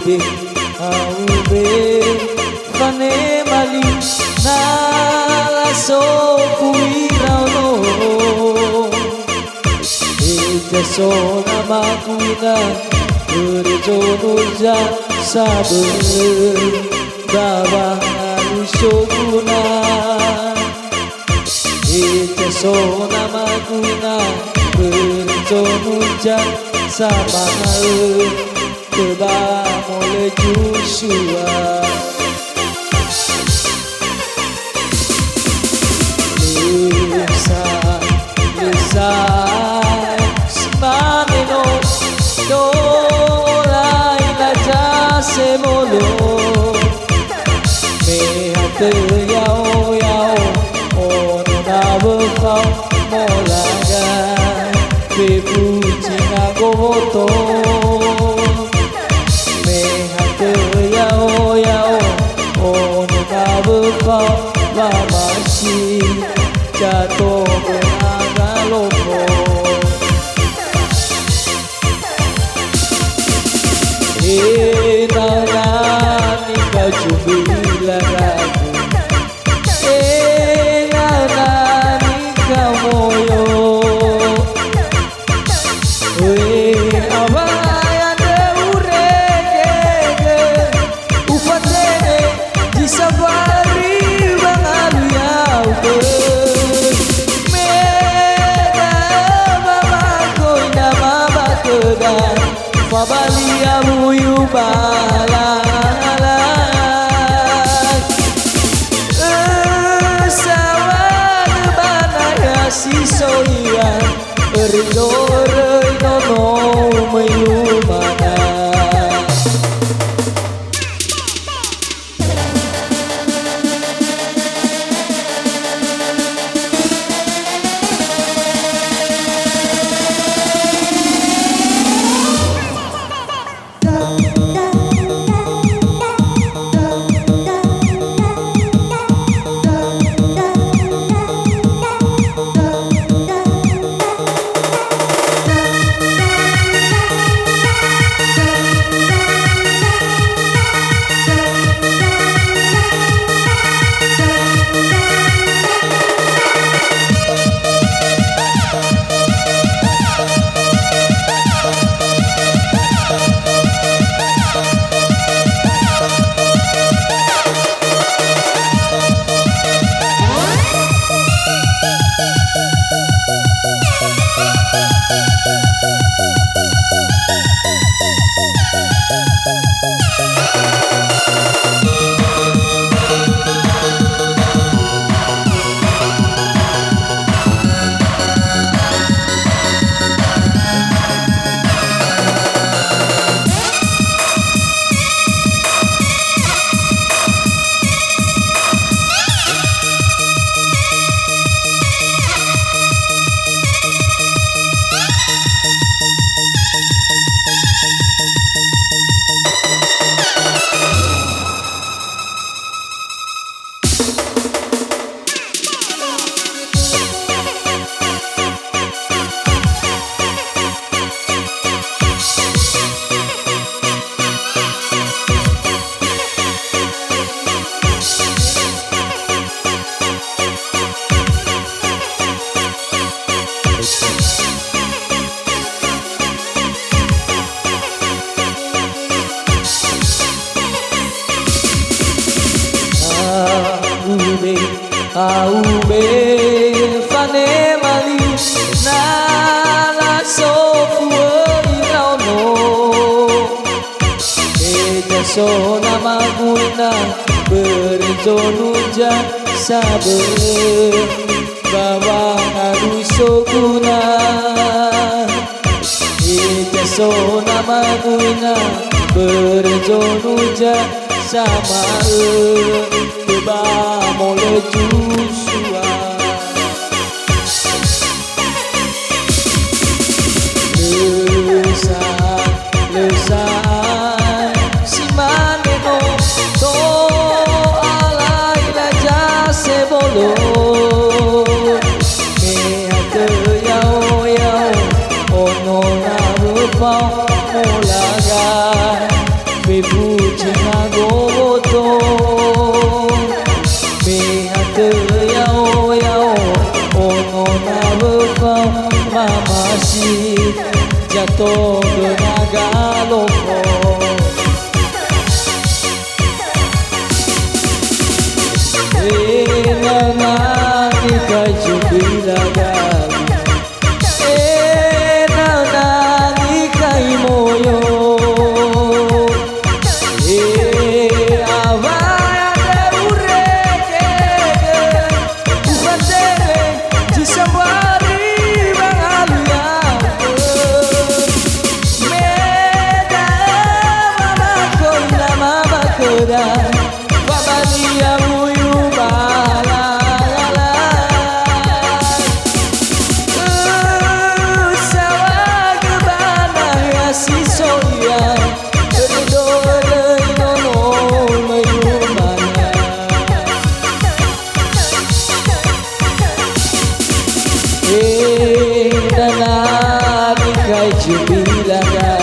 be aube fane mali na la so kuira no ete so na makuina berjono ja saber bawang alusoguna ete so na makuina berjono ja sama Coba mulai Joshua Lesa Simaneno Dolai laja semolo Mehate yao yao Ono na bekau molaga Bebuci ngagoto yao yao ono kabukau lamasi jatuh menagalopo nani kajubilan aku nani kamoyo Fabalia buyu balak Sawan banaya si soian Rido no mayumana Aube fane mali na la so fuirao no so na maguna berjono ja saber bawang alusoguna so na maguna berjono ja sama Coba mulai Joshua Lesa Simaneno To alai laja sebolo Mehate yao yao Ono na bepau molaga Bebu yao yao ono na befau mamasi jatuh genaga lopo nangani kaju bilagali nangani kai moyo Babalia uyu balala sawa gebana ya si soya rido nono mayumana dana kai jubilaga